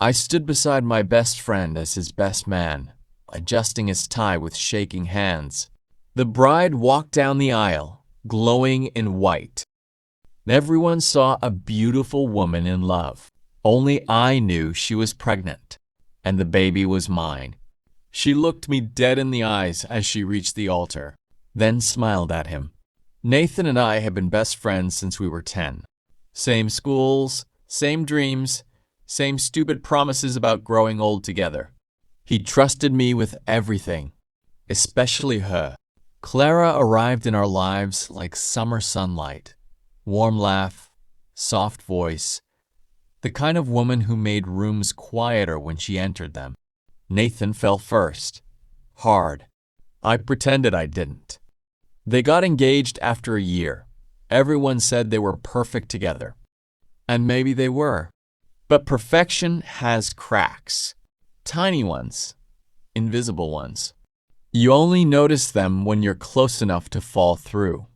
I stood beside my best friend as his best man, adjusting his tie with shaking hands. The bride walked down the aisle, glowing in white. Everyone saw a beautiful woman in love. Only I knew she was pregnant, and the baby was mine. She looked me dead in the eyes as she reached the altar, then smiled at him. Nathan and I had been best friends since we were 10. Same schools, same dreams, same stupid promises about growing old together. He trusted me with everything, especially her. Clara arrived in our lives like summer sunlight. Warm laugh, soft voice, the kind of woman who made rooms quieter when she entered them. Nathan fell first. Hard. I pretended I didn't. They got engaged after a year. Everyone said they were perfect together. And maybe they were. But perfection has cracks. Tiny ones. Invisible ones. You only notice them when you're close enough to fall through.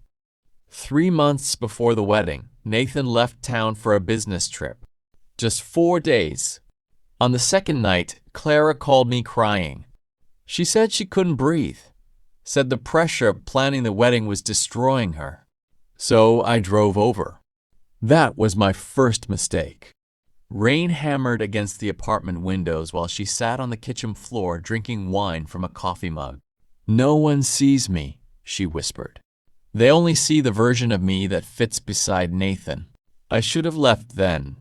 3 months before the wedding, Nathan left town for a business trip. Just 4 days. On the second night, Clara called me crying. She said she couldn't breathe. Said the pressure of planning the wedding was destroying her. So I drove over. That was my first mistake. Rain hammered against the apartment windows while she sat on the kitchen floor drinking wine from a coffee mug. "No one sees me," she whispered. "They only see the version of me that fits beside Nathan." I should have left then.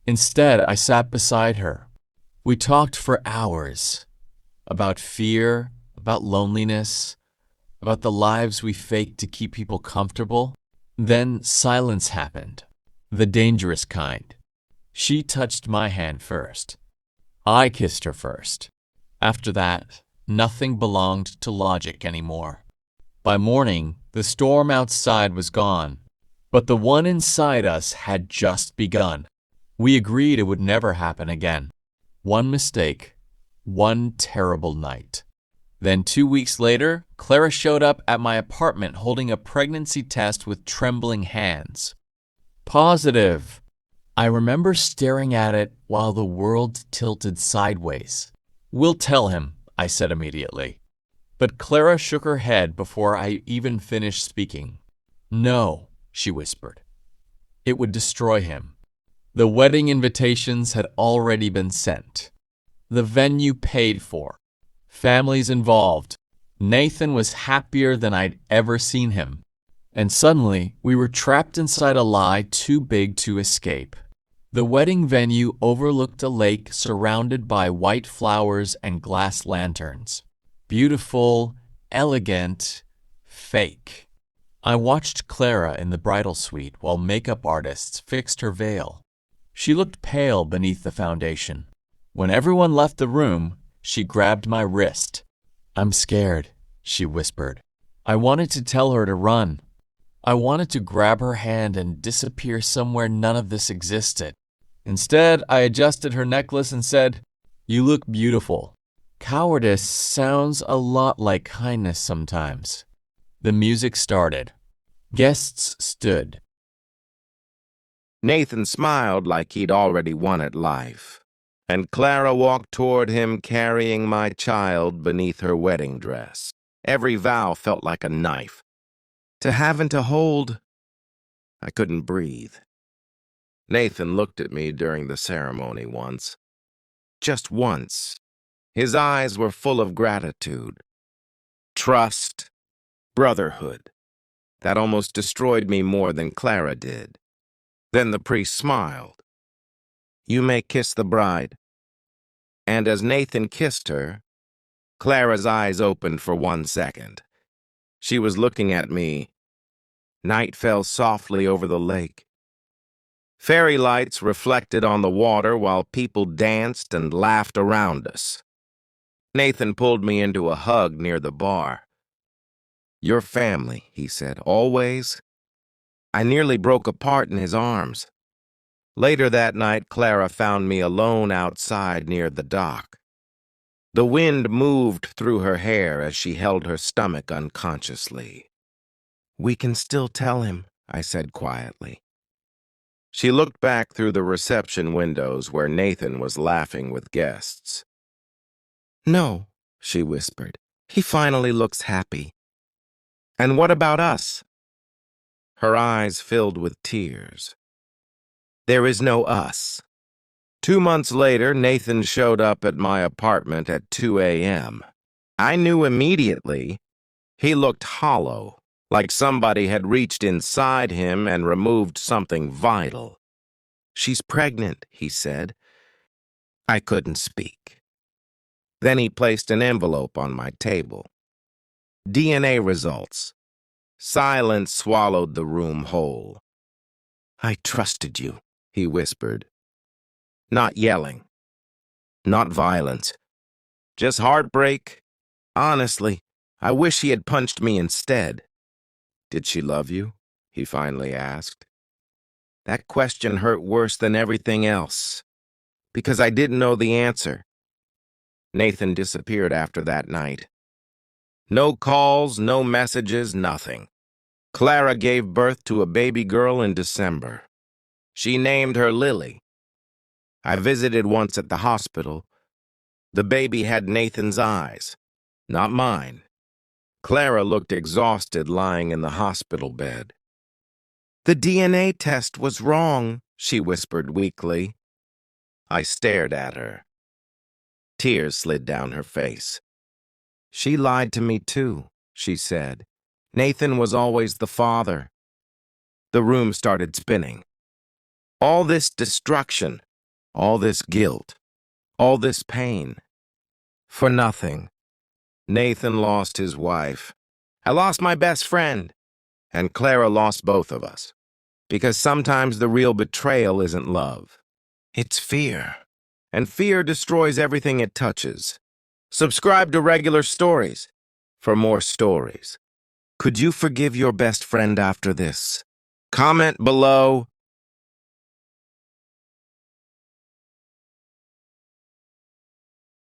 Instead, I sat beside her. We talked for hours. About fear, about loneliness, about the lives we faked to keep people comfortable. Then silence happened. The dangerous kind. She touched my hand first. I kissed her first. After that, nothing belonged to logic anymore. By morning, the storm outside was gone, but the one inside us had just begun. We agreed it would never happen again. One mistake, one terrible night. Then 2 weeks later, Clara showed up at my apartment holding a pregnancy test with trembling hands. Positive. I remember staring at it while the world tilted sideways. "We'll tell him," I said immediately. But Clara shook her head before I even finished speaking. "No," she whispered. "It would destroy him." The wedding invitations had already been sent. The venue paid for. Families involved. Nathan was happier than I'd ever seen him. And suddenly, we were trapped inside a lie too big to escape. The wedding venue overlooked a lake surrounded by white flowers and glass lanterns. Beautiful, elegant, fake. I watched Clara in the bridal suite while makeup artists fixed her veil. She looked pale beneath the foundation. When everyone left the room, she grabbed my wrist. "I'm scared," she whispered. I wanted to tell her to run. I wanted to grab her hand and disappear somewhere none of this existed. Instead, I adjusted her necklace and said, "You look beautiful." Cowardice sounds a lot like kindness sometimes. The music started. Guests stood. Nathan smiled like he'd already won at life, and Clara walked toward him carrying my child beneath her wedding dress. Every vow felt like a knife. To have and to hold, I couldn't breathe. Nathan looked at me during the ceremony once. Just once. His eyes were full of gratitude, trust, brotherhood. That almost destroyed me more than Clara did. Then the priest smiled. "You may kiss the bride." And as Nathan kissed her, Clara's eyes opened for 1 second. She was looking at me. Night fell softly over the lake. Fairy lights reflected on the water while people danced and laughed around us. Nathan pulled me into a hug near the bar. "Your family," he said, "always." I nearly broke apart in his arms. Later that night, Clara found me alone outside near the dock. The wind moved through her hair as she held her stomach unconsciously. "We can still tell him," I said quietly. She looked back through the reception windows where Nathan was laughing with guests. "No," she whispered. "He finally looks happy." "And what about us?" Her eyes filled with tears. "There is no us." 2 months later, Nathan showed up at my apartment at 2 a.m. I knew immediately. He looked hollow, like somebody had reached inside him and removed something vital. "She's pregnant," he said. I couldn't speak. Then he placed an envelope on my table. DNA results. Silence swallowed the room whole. "I trusted you," he whispered. Not yelling. Not violence. Just heartbreak. Honestly, I wish he had punched me instead. "Did she love you?" he finally asked. That question hurt worse than everything else, because I didn't know the answer. Nathan disappeared after that night. No calls, no messages, nothing. Clara gave birth to a baby girl in December. She named her Lily. I visited once at the hospital. The baby had Nathan's eyes, not mine. Clara looked exhausted lying in the hospital bed. "The DNA test was wrong," she whispered weakly. I stared at her. Tears slid down her face. "She lied to me too," she said. "Nathan was always the father." The room started spinning. All this destruction, all this guilt, all this pain, for nothing. Nathan lost his wife. I lost my best friend. And Clara lost both of us. Because sometimes the real betrayal isn't love. It's fear. And fear destroys everything it touches. Subscribe to Regular Stories for more stories. Could you forgive your best friend after this? Comment below